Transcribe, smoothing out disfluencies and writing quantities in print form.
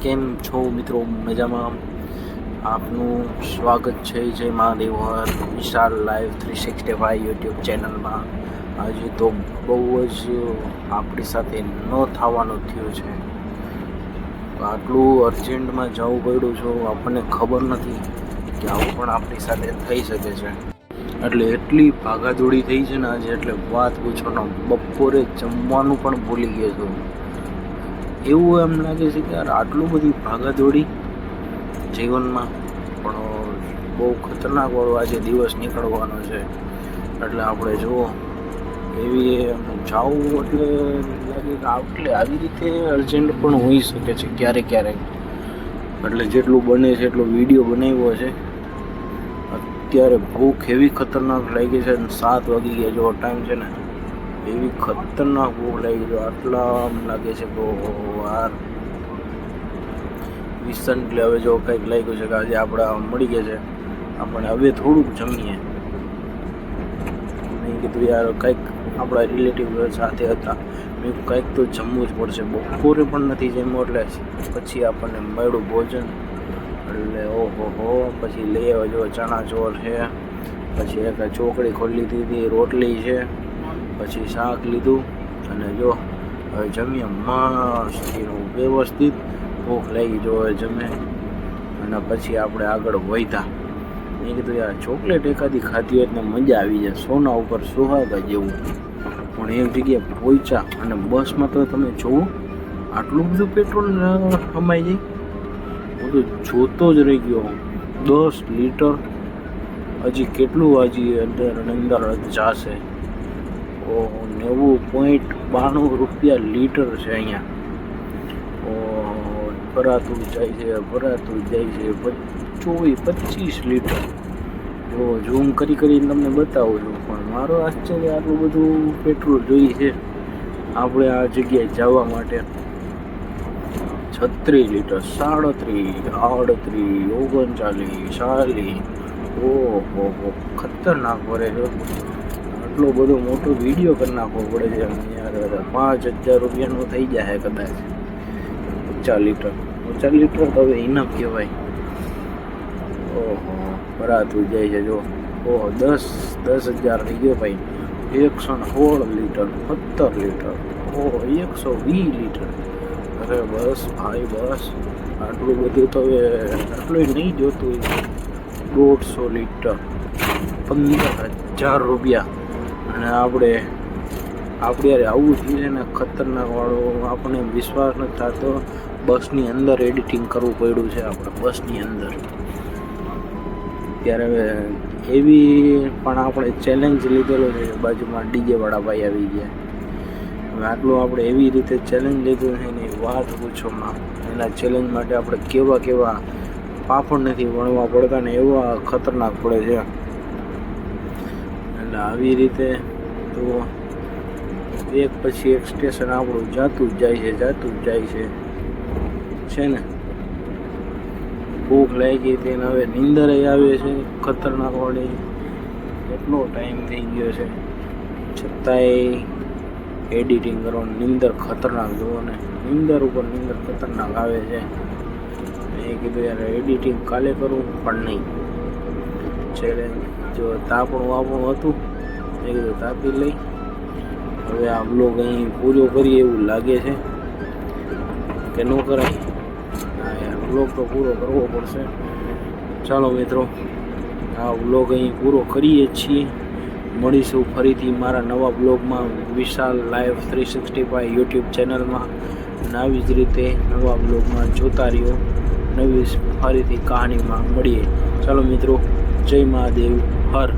કેમ છો મિત્રો? મજામાં? આપનું સ્વાગત છે જય મહાદેવ હર વિશાલ લાઈવ 365 યુટ્યુબ ચેનલમાં. આજે તો બહુ જ આપણી સાથે ન થવાનું થયું છે. આટલું અર્જન્ટમાં જવું પડ્યું છે, આપણને ખબર નથી કે આવું પણ આપણી સાથે થઈ શકે છે. એટલે એટલી ભાગાદોડી થઈ છે ને આજે, એટલે વાત પૂછવાનો. બપોરે જમવાનું પણ ભૂલી ગયો છું. એવું એમ લાગે છે કે યાર આટલું બધી ભાગાદોડી જીવનમાં, પણ બહુ ખતરનાક વાળો આજે દિવસ નીકળવાનો છે. એટલે આપણે જુઓ એવી જાવું એટલે લાગે કે આવી રીતે અર્જન્ટ પણ હોઈ શકે છે ક્યારેક ક્યારેક. એટલે જેટલું બને છે એટલો વિડીયો બનાવ્યો છે. અત્યારે ભૂખ એવી ખતરનાક લાગી છે, 7 વાગી ગયા જેવો ટાઈમ છે ને, એવી ખતરનાક ભૂખ લાગી છે. આટલા આમ લાગે છે કે યાર રિસન્ટલી હવે જો કંઈક લાગ્યું છે કે આજે આપણે મળી ગયા છે, આપણે હવે થોડુંક જમીએ. મેં કીધું યાર કંઈક આપણા રિલેટિવ સાથે હતા, મેં કંઈક તો જમવું જ પડશે. બપોરે પણ નથી જમ્યું, એટલે પછી આપણને મળ્યું ભોજન. એટલે ઓહો, પછી લઈ આવ્યો જો ચણા ચોર છે, પછી એક ચોકડી ખોલી દીધી, રોટલી છે, પછી શાક લીધું, અને જો હવે જમીએ મસ્તીનું વ્યવસ્થિત. ભૂખ લાગી જો હવે જમે, અને પછી આપણે આગળ વધ્યા. મેં કીધું યાર ચોકલેટ એકાદી ખાધી હોય ને મજા આવી જાય, સોના ઉપર સુહાગા જેવું. પણ એ જગ્યાએ પહોંચ્યા અને બસમાં તો તમે જોવો આટલું બધું પેટ્રોલ કમાઈ જાય. હું તો જોતો જ રહી ગયો. 10 લીટર હજી કેટલું હજી અંદર જશે. ઓહો, 90.92 રૂપિયા લીટર છે અહીંયા. ભરાતું જાય છે. 24-25 લીટર. જો ઝૂમ કરીને તમને બતાવું છું, પણ મારો આશ્ચર્ય આટલું બધું પેટ્રોલ જોઈએ છે આપણે આ જગ્યાએ જવા માટે. 36 લીટર, 37, 38, 39, 40. ઓહો, ખતરનાક ભરે છે. આટલો બધો મોટો વિડીયો કરી નાખવો પડે છે યાર. 5,000 રૂપિયાનો થઈ જાય કદાચ 50 લીટર. 50 લીટર તો હવે ઇનફ કહેવાય. ઓહો, ભરાતું જાય છે જો. ઓહો, 10,000 થઈ ગયો ભાઈ. 116 લીટર, 17 લીટર, ઓહો 120 લીટર. અરે બસ ભાઈ બસ, આટલું બધું તો હવે આટલું નહીં જોતું. 150 લીટર, 15,000 રૂપિયા. અને આપણે યાર આવું થયું છે ને ખતરનાક વાળું, આપણને વિશ્વાસ નથી થતો. બસની અંદર એડિટિંગ કરવું પડ્યું છે આપણે, બસની અંદર. ત્યારે હવે એવી પણ આપણે ચેલેન્જ લીધેલો છે. બાજુમાં ડીજે વાળા ભાઈ આવી ગયા. હવે આટલું આપણે એવી રીતે ચેલેન્જ લીધું છે ને વાત પૂછોમાં. એના ચેલેન્જ માટે આપણે કેવા પાપડ નથી વણવા પડતા ને એવા ખતરનાક પડે છે. એટલે આવી રીતે તો એક પછી એક સ્ટેશન આપણું જાતું જ જાય છે ને. ભૂખ લાગી હતી ને હવે નીંદર આવે છે ખતરનાક વાળી. એટલો ટાઈમ થઈ ગયો છે છતાંય એડિટિંગ કરવાનું નીંદર ખતરનાક જુઓ ને. નીંદર ઉપર નીંદર ખતરનાક આવે છે. મેં કીધું યાર એડિટિંગ કાલે કરું, પણ નહીં. ચેલેન્જ જો તાપણું હતું, મેં કીધું તાપી લઈ. હવે આ બ્લોગ અહીં પૂરો કરીએ એવું લાગે છે કે ન કરાય. હા યાર, બ્લોગ તો પૂરો કરવો પડશે. ચાલો મિત્રો, આ બ્લોગ અહીં પૂરો કરીએ છીએ. મળીશું ફરીથી મારા નવા બ્લોગમાં, વિશાલ લાઈવ 365 યુટ્યુબ ચેનલમાં. અને આવી જ રીતે નવા બ્લોગમાં જોતા રહ્યો. નવી ફરીથી કહાનીમાં મળીએ. ચાલો મિત્રો, જય મહાદેવ હર.